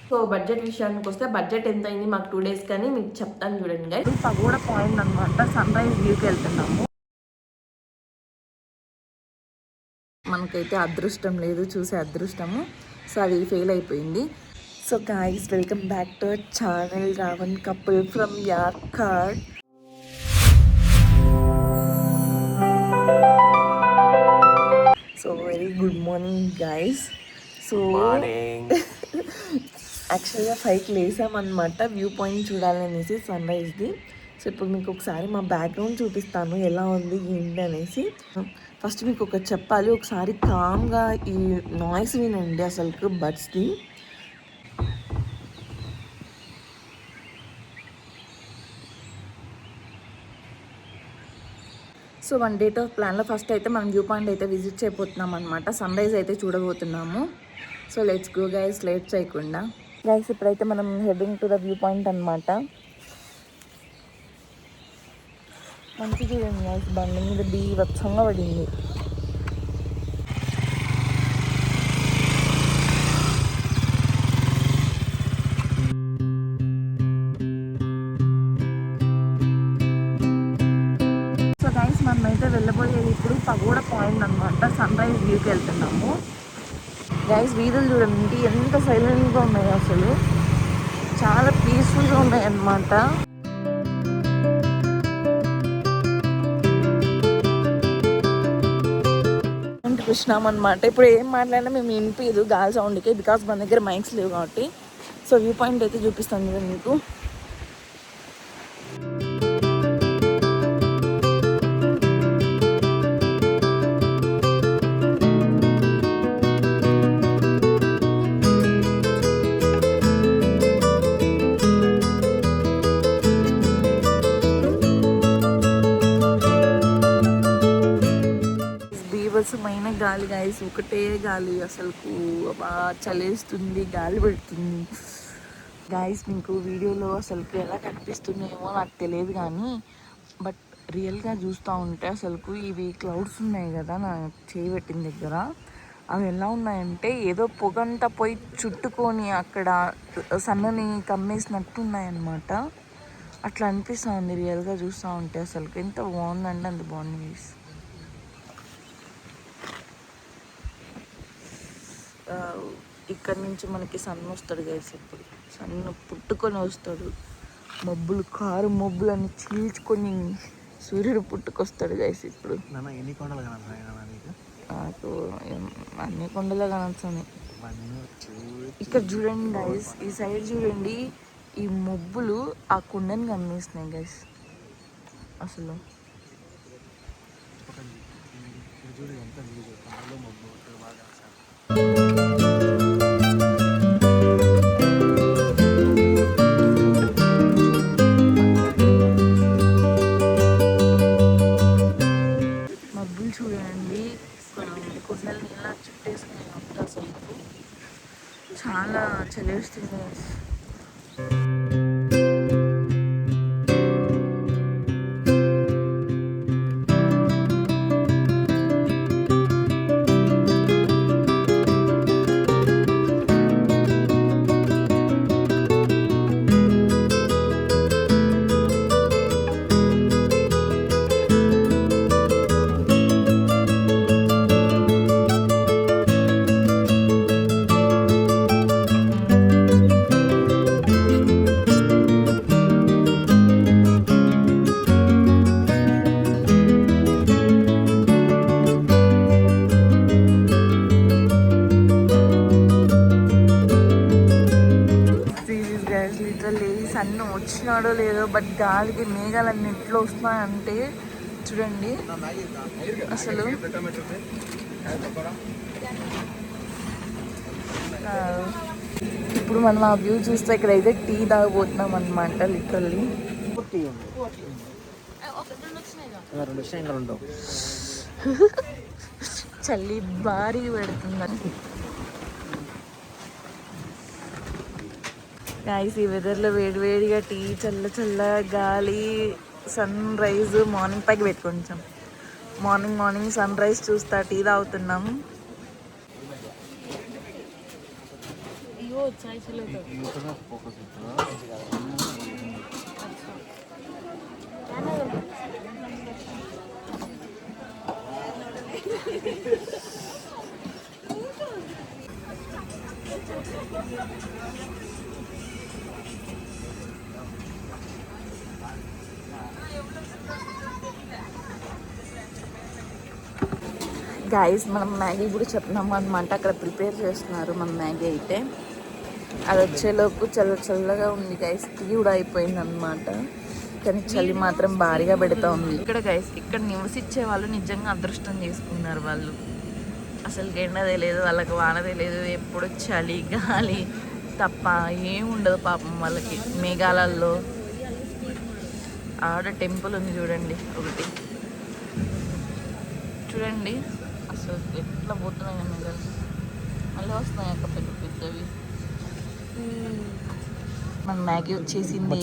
So budget విషయానికి వస్తే budget ఎంత అయింది మాకు 2 days కానీ మీకు చెప్తాను చూడండి గైస్. పగోడా పాయింట్ అనమాట, సన్ రైజ్ వ్యూకి వెళ్తున్నాము. మనకైతే అదృష్టం లేదు చూసే అదృష్టము, సో అది ఫెయిల్ అయిపోయింది. So guys welcome back to channel Ravan couple from Yercaud. So very good morning guys. So యాక్చువల్గా 5కి లేసామన్నమాట వ్యూ పాయింట్ చూడాలనేసి సన్ రైజ్ది. సో ఇప్పుడు మీకు ఒకసారి మా బ్యాక్గ్రౌండ్ చూపిస్తాను ఎలా ఉంది ఏంటి అనేసి. ఫస్ట్ మీకు ఒకటి చెప్పాలి, ఒకసారి కామ్గా ఈ నాయిస్ వినండి అసలు బడ్స్ది. సో 1 day ఆఫ్ ప్లాన్లో ఫస్ట్ అయితే మనం వ్యూ పాయింట్ అయితే విజిట్ చేయబోతున్నాం అనమాట. సన్ రైజ్ అయితే చూడబోతున్నాము. So let's go guys, late చేయకుండా. గైస్ ఇప్పుడైతే మనం heading to the view point అనమాట. మంచి చూడండి గైస్, బండి మీద బీభత్సంగా పడింది. సో గైస్ మనమైతే వెళ్ళబోయేది ఇప్పుడు పగోడా పాయింట్ అనమాట, సన్ రైజ్ వ్యూకి వెళ్తున్నాము. గైస్ వీధులు చూడండి ఎంత సైలెంట్గా ఉన్నాయో, అసలు చాలా పీస్ఫుల్గా ఉన్నాయి అన్నమాట. ఇంటికి వచ్చినామన్నమాట. ఇప్పుడు ఏం మాట్లాడినా మేము వినిపించదు గాలి సౌండ్కి, బికాస్ మన దగ్గర మైక్స్ లేవు కాబట్టి. సో వ్యూ పాయింట్ అయితే చూపిస్తాను కదా మీకు. బీభత్సమైన గాలి గైస్, ఒకటే గాలి అసలు బాగా చలేస్తుంది, గాలి పెడుతుంది గైస్. మీకు వీడియోలో అసలు ఎలా కనిపిస్తున్నాయేమో నాకు తెలియదు కానీ, బట్ రియల్గా చూస్తూ ఉంటే అసలు ఇవి క్లౌడ్స్ ఉన్నాయి కదా నా చేయి పెట్టిన దగ్గర, అవి ఎలా ఉన్నాయంటే ఏదో పొగంతా పోయి చుట్టుకొని అక్కడ సన్నని కమ్మేసినట్టు ఉన్నాయన్నమాట. అట్లా అనిపిస్తుంది రియల్గా చూస్తూ ఉంటే. అసలు ఎంత బాగుందంటే అంత బాగుంది గైస్. ఇక్కడ నుంచి మనకి సన్ వస్తాడు గైస్, ఇప్పుడు సన్ పుట్టుకొని వస్తాడు. మబ్బులు కారు మబ్బులు అని చీల్చుకొని సూర్యుడు పుట్టుకొస్తాడు గైస్. ఇప్పుడు నాకు అన్ని కొండలే కనొచ్చాయి. ఇక్కడ చూడండి గైస్, ఈ సైడ్ చూడండి, ఈ మబ్బులు ఆ కొండని కమ్మేస్తున్నాయి గైస్. అసలు మబ్బులు చూడండి, కొండలు నీళ్ళ చుట్టేసుకుని ఉంటా. అసలు చాలా చలేస్తుంది. సన్ వచ్చినాడో లేదో, బట్ గాలికి మేఘాలన్నీ ఎట్లా వస్తున్నాయంటే చూడండి అసలు. ఇప్పుడు మనం ఆ వ్యూ చూస్తే ఇక్కడైతే టీ తాగబోతున్నాం అనమాట లిటరల్లీ. చలి భారీ పెడుతుందని గైస్. ఈ వెదర్లో వేడివేడిగా టీ, చల్ల చల్ల గాలి, సన్ రైజ్. మార్నింగ్ పైకి పెట్టుకుంటాం, మార్నింగ్ సన్ రైజ్ చూస్తా టీ తాగుతున్నాం. గాయస్ మనం మ్యాగీ కూడా చెప్తున్నాము అనమాట. అక్కడ ప్రిపేర్ చేస్తున్నారు మన మ్యాగీ అయితే. అది వచ్చేలోపు చల్లగా ఉంది గైస్. టీ కూడా అయిపోయింది అనమాట. కానీ చలి మాత్రం భారీగా పెడతా ఉంది ఇక్కడ గైస్. ఇక్కడ నివసించే వాళ్ళు నిజంగా అదృష్టం చేసుకున్నారు. వాళ్ళు అసలు ఎండ తెలియదు, వాళ్ళకి వాన తెలియదు, ఎప్పుడు చలి గాలి తప్ప ఏం ఉండదు పాపం వాళ్ళకి. మేఘాలల్లో ఆడ టెంపుల్ ఉంది చూడండి ఒకటి, చూడండి అసలు ఎట్లా పోతున్నాయి మేఘాలు. మళ్ళీ వస్తున్నాయి అక్క పెద్ద పెద్దవి. మన మ్యాగీ వచ్చేసింది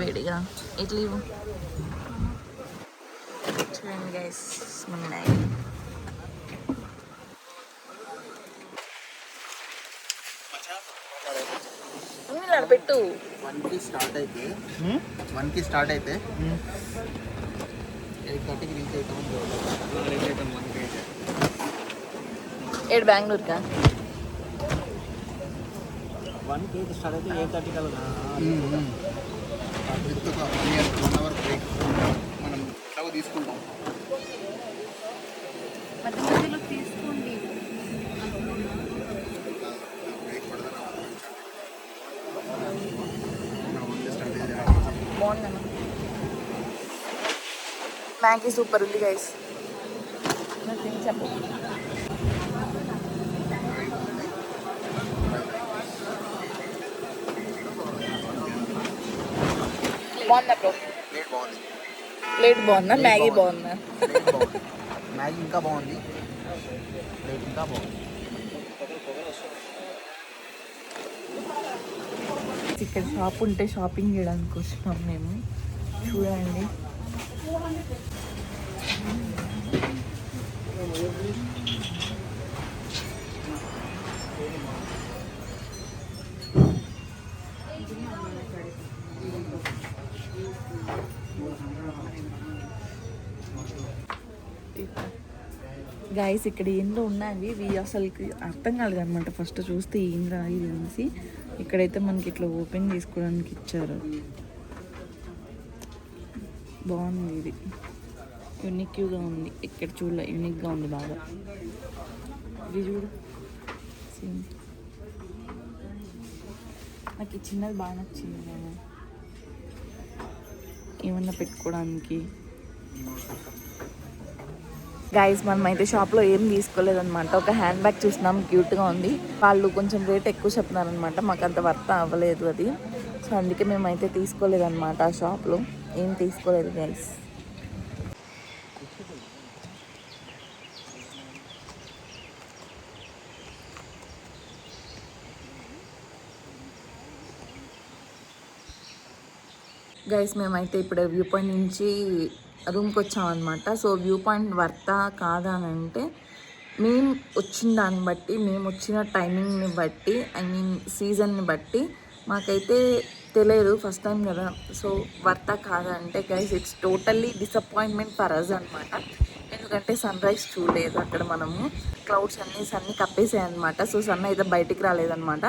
వేడిగా. ఇట్లా చూడండి గైస్ మన మ్యాగీ. పెట్టు 1కి స్టార్ట్ అయితే 8:30కి రీచ్ అవుతాం. ఏడు బెంగళూరుకా 1కి స్టార్ట్ అయితే 8:30 కల్లా 1 అవర్ బ్రేక్ మనం ఎట్లాగో తీసుకుంటాం. తీసుకోండి. బాగుందన్న మ్యాగీ సూపర్ ఉంది గైస్. చెప్పు బాగుందా బ్రో? ప్లేట్ బాగుందా? మ్యాగీ బాగుందా? మ్యాగీ ఇంకా బాగుంది, ప్లేట్ ఇంకా బాగుంది. ఇక్కడ షాప్ ఉంటే షాపింగ్ చేయడానికి వచ్చినాం మేము. చూడండి గైస్ ఇక్కడ ఏందో ఉన్నాయి. ఇవి అసలుకి అర్థం కాలేదు అనమాట. ఫస్ట్ చూస్తే ఏం రాయి తెలిసి ఇక్కడైతే మనకి ఇట్లా ఓపెన్ చేసుకోవడానికి ఇచ్చారు. బాగుంది, ఇది యూనిక్గా ఉంది. ఇక్కడ చూడలే, యూనిక్గా ఉంది బాగా. ఇది చూడు సేమ్. నాకు ఈ చిన్నది బాగా నచ్చింది. నేను ఏమన్నా పెట్టుకోవడానికి. గైస్ మనం అయితే షాప్లో ఏం తీసుకోలేదన్నమాట. ఒక హ్యాండ్ బ్యాగ్ చూసినాం, క్యూట్గా ఉంది. వాళ్ళు కొంచెం రేట్ ఎక్కువ చెప్తున్నారనమాట. మాకు అంత వర్త్ అవ్వలేదు అది. సో అందుకే మేమైతే తీసుకోలేదన్నమాట. ఆ షాప్లో ఏం తీసుకోలేదు గైస్. గైస్ మేమైతే ఇప్పుడు వ్యూ పాయింట్ నుంచి రూమ్కి వచ్చామన్నమాట. సో వ్యూ పాయింట్ వర్తా కాదా అని అంటే, మేము వచ్చిన దాన్ని బట్టి, మేము వచ్చిన టైమింగ్ని బట్టి, ఐ మీన్ సీజన్ని బట్టి మాకైతే తెలియదు, ఫస్ట్ టైం కదా. సో వర్తా కాదా అంటే guys it's totally disappointment for us అనమాట. ఎందుకంటే సన్ రైజ్ చూడలేదు అక్కడ మనము. క్లౌడ్స్ అన్నీ కప్పేసాయి అనమాట. సో సన్ అయితే బయటికి రాలేదన్నమాట.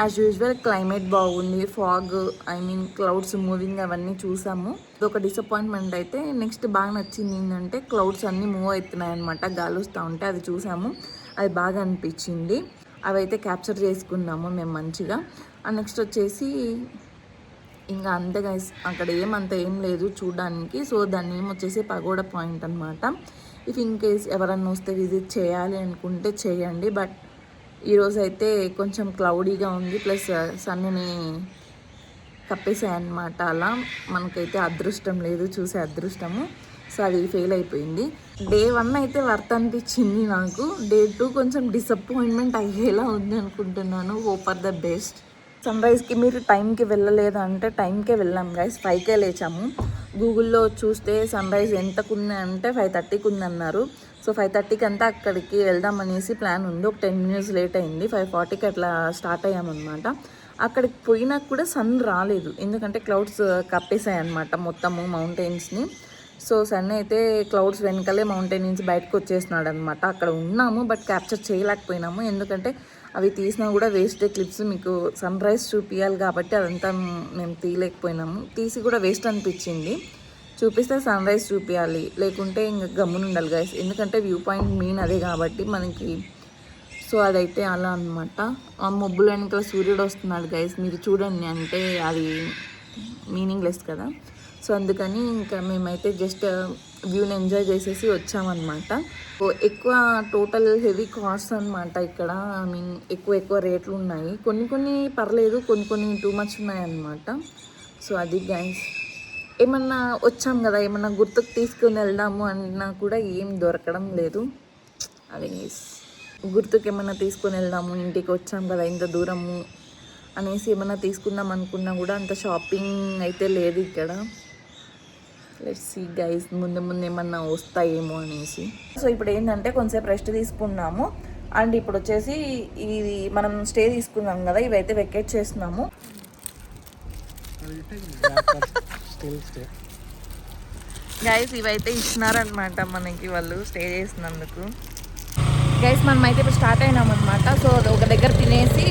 యాజ్ యూజువల్ క్లైమేట్ బాగుంది, fog I mean clouds moving అవన్నీ చూసాము. ఇది ఒక డిసప్పాయింట్మెంట్ అయితే. నెక్స్ట్ బాగా నచ్చింది ఏంటంటే క్లౌడ్స్ అన్నీ మూవ్ అవుతున్నాయి అనమాట, గాలి వస్తూ ఉంటే అది చూసాము. అది బాగా అనిపించింది. అవి అయితే క్యాప్చర్ చేసుకున్నాము మేము మంచిగా. నెక్స్ట్ వచ్చేసి ఇంకా అంతే గైస్, అక్కడ ఏం లేదు చూడడానికి. సో దాన్ని వచ్చేసి పగోడా పాయింట్ అనమాట. ఇఫ్ ఇన్ కేస్ ఎవరన్నా వస్తే విజిట్ చేయాలి అనుకుంటే చేయండి. బట్ ఈరోజు అయితే కొంచెం క్లౌడీగా ఉంది, ప్లస్ సన్ని కప్పేసాయి అన్నమాట. అలా మనకైతే అదృష్టం లేదు చూసే అదృష్టము. సో అది ఫెయిల్ అయిపోయింది. డే 1 అయితే వర్త్ అనిపించింది నాకు. డే 2 కొంచెం డిసప్పాయింట్మెంట్ అయ్యేలా ఉంది అనుకుంటున్నాను. Hope for the best. Sun రైజ్కి మీరు టైంకి వెళ్ళలేదు అంటే టైంకే వెళ్ళాం గైస్. 5కే లేచాము. గూగుల్లో చూస్తే సన్ రైజ్ ఎంతకు ఉంది అంటే 5:30కి ఉంది అన్నారు. సో 5:30కి అంతా అక్కడికి వెళ్దాం అనేసి ప్లాన్ ఉంది. ఒక 10 minutes లేట్ అయింది. 5:40కి అట్లా స్టార్ట్ అయ్యామన్నమాట. అక్కడికి పోయినా కూడా సన్ రాలేదు, ఎందుకంటే క్లౌడ్స్ కప్పేసాయి అనమాట మొత్తము మౌంటైన్స్ని. సో సన్ అయితే క్లౌడ్స్ వెనకాలే మౌంటైన్ నుంచి బయటకు వచ్చేసినాడు అనమాట. అక్కడ ఉన్నాము బట్ క్యాప్చర్ చేయలేకపోయినాము, ఎందుకంటే అవి తీసినా కూడా వేస్ట్ క్లిప్స్. మీకు సన్ రైజ్ చూపించాలి కాబట్టి అదంతా మేము తీయలేకపోయినాము. తీసి కూడా వేస్ట్ అనిపించింది. చూపిస్తే సన్ రైజ్ చూపించాలి, లేకుంటే ఇంకా గమ్మున ఉండాలి గైస్, ఎందుకంటే వ్యూ పాయింట్ మెయిన్ అదే కాబట్టి మనకి. సో అదైతే అలా అనమాట. ఆ మబ్బుల వెనకాల సూర్యుడు వస్తున్నాడు గైస్, మీరు చూడండి, అంటే అది మీనింగ్లెస్ కదా. సో అందుకని ఇంకా మేమైతే జస్ట్ వ్యూని ఎంజాయ్ చేసేసి వచ్చామన్నమాట. ఎక్కువ టోటల్ హెవీ కాస్ట్ అనమాట ఇక్కడ. ఐ మీన్ ఎక్కువ రేట్లు ఉన్నాయి, కొన్ని పర్లేదు, కొన్ని టూ మచ్ ఉన్నాయి అన్నమాట. సో అది గైస్, ఏమన్నా వచ్చాం కదా, ఏమన్నా గుర్తుకు తీసుకుని వెళ్దాము అన్నా కూడా ఏం దొరకడం లేదు. అది గుర్తుకు ఏమన్నా తీసుకొని వెళ్దాము, ఇంటికి వచ్చాం కదా ఇంత దూరము అనేసి ఏమన్నా తీసుకుందాం అనుకున్నా కూడా అంత షాపింగ్ అయితే లేదు ఇక్కడ. లెట్స్ సీ గైస్, ముందు ఏమన్నా వస్తాయేమో అనేసి. సో ఇప్పుడు ఏంటంటే కొంచెంసేపు రెస్ట్ తీసుకున్నాము. అండ్ ఇప్పుడు వచ్చేసి ఇది మనం స్టే తీసుకున్నాం కదా, ఇవైతే వెకేట్ చేస్తున్నాము. గైస్ ఇవైతే ఇచ్చినారనమాట మనకి వాళ్ళు స్టే చేసినందుకు. గైస్ మనమైతే ఇప్పుడు స్టార్ట్ అయినామన్నమాట. సో ఒక దగ్గర తినేసి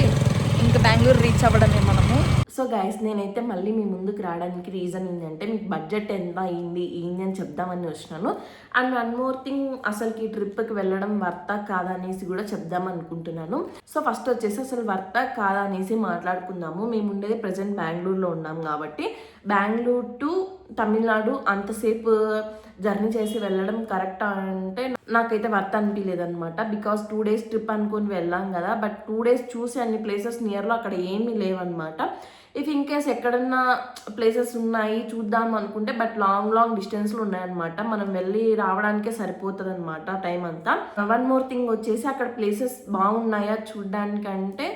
ఇంకా బెంగళూరు రీచ్ అవ్వడమే మనము. సో గైస్ నేనైతే మళ్ళీ మీ ముందుకు రావడానికి రీజన్ ఏంటంటే, మీకు బడ్జెట్ ఎంత అయింది ఏంటి అని చెప్దామని వచ్చినాను. అండ్ వన్ మోర్ థింగ్, అసలుకి ఈ ట్రిప్కి వెళ్ళడం వర్తా కాదా అనేసి కూడా చెప్దామనుకుంటున్నాను. సో ఫస్ట్ వచ్చేసి అసలు వర్తా కాదా అనేసి మాట్లాడుకుందాము. మేము ఉండేది ప్రజెంట్ బెంగళూరులో ఉన్నాం కాబట్టి బెంగళూరు టు తమిళనాడు అంతసేపు జర్నీ చేసి వెళ్ళడం కరెక్ట్ అంటే నాకైతే వర్త్ అనిపించలేదు అనమాట. బికాస్ 2 days ట్రిప్ అనుకుని వెళ్ళాం కదా, బట్ 2 days చూసి అన్ని ప్లేసెస్ నియర్లో అక్కడ ఏమీ లేవన్నమాట. ఇఫ్ ఇన్ కేస్ ఎక్కడన్నా ప్లేసెస్ ఉన్నాయి చూద్దాం అనుకుంటే, బట్ లాంగ్ డిస్టెన్స్లో ఉన్నాయన్నమాట. మనం వెళ్ళి రావడానికే సరిపోతుంది అనమాట టైం అంతా. వన్ మోర్ థింగ్ వచ్చేసి, అక్కడ ప్లేసెస్ బాగున్నాయా చూడడానికంటే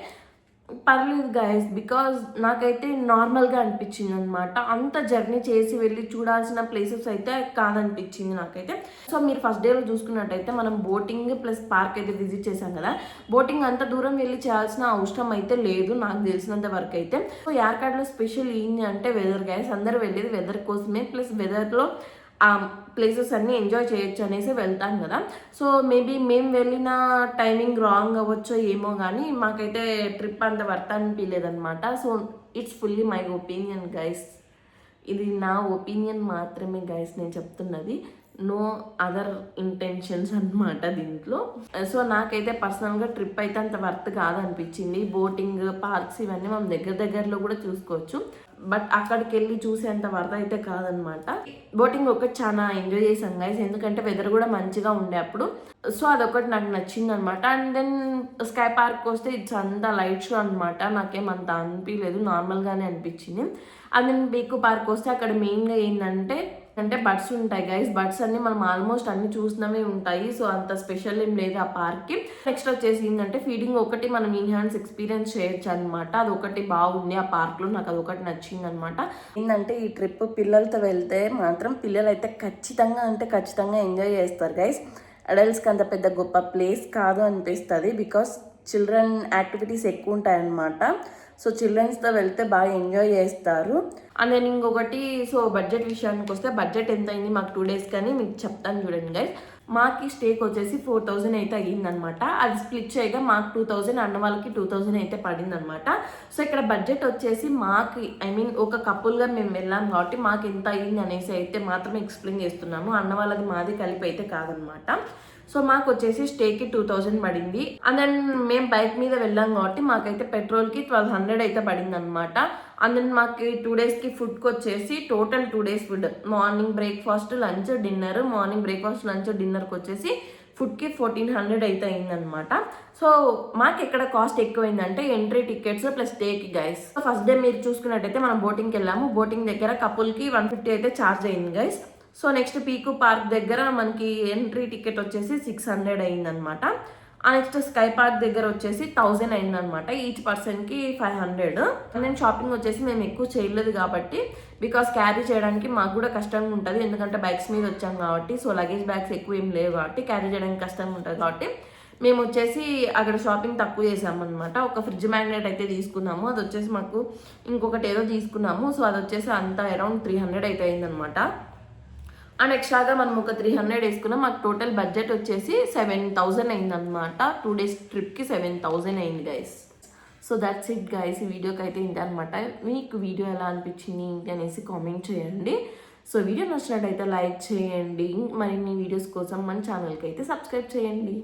పర్లేదు గైస్, బికాజ్ నాకైతే నార్మల్గా అనిపించింది అనమాట. అంత జర్నీ చేసి వెళ్ళి చూడాల్సిన ప్లేసెస్ అయితే కాదనిపించింది నాకైతే. సో మీరు ఫస్ట్ డేలో చూసుకున్నట్టయితే మనం బోటింగ్ ప్లస్ పార్క్ అయితే విజిట్ చేశాం కదా. బోటింగ్ అంత దూరం వెళ్ళి చేయాల్సిన అవసరం అయితే లేదు నాకు తెలిసినంత వరకు అయితే. సో యార్కాడ్లో స్పెషల్ ఏంటి అంటే వెదర్ గైస్. అందరూ వెళ్ళేది వెదర్ కోసమే, ప్లస్ వెదర్లో ఆ ప్లేసెస్ అన్నీ ఎంజాయ్ చేయొచ్చు అనేసి వెళ్తాం కదా. సో మేబీ మేము వెళ్ళిన టైమింగ్ రాంగ్ అవ్వచ్చో ఏమో కానీ మాకైతే ట్రిప్ అంత వర్త్ అనిపించలేదన్నమాట. So it's fully my opinion guys, ఇది నా ఒపీనియన్ మాత్రమే గైస్ నేను చెప్తున్నది, నో అదర్ ఇంటెన్షన్స్ అనమాట దీంట్లో. సో నాకైతే పర్సనల్గా ట్రిప్ అయితే అంత వర్త్ కాదనిపించింది. బోటింగ్ పార్క్స్ ఇవన్నీ మనం దగ్గరలో కూడా చూసుకోవచ్చు, బట్ అక్కడికి వెళ్ళి చూసేంత వర్త్ అయితే కాదనమాట. బోటింగ్ ఒకటి చాలా ఎంజాయ్ చేసాం గైస్, ఎందుకంటే వెదర్ కూడా మంచిగా ఉండే అప్పుడు. సో అదొకటి నాకు నచ్చింది అనమాట. అండ్ దెన్ స్కై పార్క్ వస్తే ఇట్స్ అంతా లైట్ షో అనమాట, నాకేమంత అనిపించలేదు, నార్మల్గానే అనిపించింది. అండ్ దెన్ బీకు పార్క్ వస్తే అక్కడ మెయిన్గా ఏంటంటే బర్డ్స్ ఉంటాయి గైస్. బర్డ్స్ అన్ని మనం ఆల్మోస్ట్ అన్ని చూసినవే ఉంటాయి. సో అంత స్పెషల్ ఏం లేదు ఆ పార్క్కి. నెక్స్ట్ వచ్చేసి ఏంటంటే ఫీడింగ్ ఒకటి మనం ఇన్హాన్స్ ఎక్స్పీరియన్స్ చేయొచ్చు అనమాట. అది ఒకటి బాగుంది ఆ పార్క్లో, నాకు అది ఒకటి నచ్చింది అనమాట. ఏంటంటే ఈ ట్రిప్ పిల్లలతో వెళ్తే మాత్రం పిల్లలు అయితే ఖచ్చితంగా ఎంజాయ్ చేస్తారు గైస్. అడల్ట్స్కి అంత పెద్ద గొప్ప ప్లేస్ కాదు అనిపిస్తుంది, బికాస్ చిల్డ్రన్ యాక్టివిటీస్ ఎక్కువ ఉంటాయన్నమాట. సో చిల్డ్రన్స్తో వెళ్తే బాగా ఎంజాయ్ చేస్తారు. అండ్ నేను ఇంకొకటి, సో బడ్జెట్ విషయానికి వస్తే బడ్జెట్ ఎంత అయింది మాకు 2 days కానీ మీకు చెప్తాను చూడండి గైస్. మాకు స్టేకి వచ్చేసి 4000 అయితే అయ్యిందనమాట. అది స్ప్లిట్ చేయగా మాకు 2000, అన్న వాళ్ళకి 2000 అయితే పడింది అనమాట. సో ఇక్కడ బడ్జెట్ వచ్చేసి మాకు ఒక కపుల్గా మేము వెళ్ళాం కాబట్టి మాకు ఎంత అయ్యింది అనేసి అయితే మాత్రమే ఎక్స్ప్లెయిన్ చేస్తున్నాము. అన్న వాళ్ళది మాది కలిపి అయితే కాదనమాట. సో మాకు వచ్చేసి స్టేకి 2000 పడింది. అండ్ దెన్ మేము బైక్ మీద వెళ్ళాం కాబట్టి మాకైతే పెట్రోల్కి 1200 అయితే పడింది అనమాట. అండ్ దెన్ మాకు 2 daysకి ఫుడ్కి వచ్చేసి టోటల్ 2 days ఫుడ్, morning breakfast lunch dinner, morning breakfast lunch డిన్నర్కి వచ్చేసి ఫుడ్కి 1400 అయితే అయిందనమాట. సో మాకు ఎక్కడ కాస్ట్ ఎక్కువైందంటే ఎంట్రీ టికెట్స్ ప్లస్ స్టేకి గైస్. ఫస్ట్ డే మీరు చూసుకున్నట్టయితే మనం బోటింగ్కి వెళ్ళాము. బోటింగ్ దగ్గర కపుల్కి 150 అయితే ఛార్జ్ అయింది గైస్. సో నెక్స్ట్ పీకు పార్క్ దగ్గర మనకి ఎంట్రీ టికెట్ వచ్చేసి 600 అయిందనమాట. నెక్స్ట్ స్కై పార్క్ దగ్గర వచ్చేసి 1000 అయిందనమాట. ఈచ్ పర్సన్కి 500. నేను షాపింగ్ వచ్చేసి మేము ఎక్కువ చేయలేదు కాబట్టి బికాస్ క్యారీ చేయడానికి మాకు కూడా కష్టంగా ఉంటుంది, ఎందుకంటే బైక్స్ మీద వచ్చాం కాబట్టి. సో లగేజ్ బ్యాగ్స్ ఎక్కువ ఏం లేవు కాబట్టి క్యారీ చేయడానికి కష్టంగా ఉంటుంది కాబట్టి మేము వచ్చేసి అక్కడ షాపింగ్ తక్కువ చేసామన్నమాట. ఒక ఫ్రిడ్జ్ మ్యాగ్నెట్ అయితే తీసుకున్నాము, అది వచ్చేసి మాకు ఇంకొకటి ఏదో తీసుకున్నాము. సో అది వచ్చేసి అంతా అరౌండ్ 300 అయితే అయిందనమాట. అండ్ ఎక్స్ట్రాగా మనం ఒక 300 వేసుకున్నాం. మాకు టోటల్ బడ్జెట్ వచ్చేసి 7000 అయిందనమాట. 2 days ట్రిప్కి 7000 అయింది guys. So that's it guys. ఈ వీడియోకి అయితే ఇంతే అనమాట. మీకు వీడియో ఎలా అనిపించింది ఏంటి అనేసి కామెంట్ చేయండి. సో వీడియో నచ్చినట్టయితే లైక్ చేయండి. మరిన్ని వీడియోస్ కోసం మన ఛానల్కి అయితే సబ్స్క్రైబ్ చేయండి.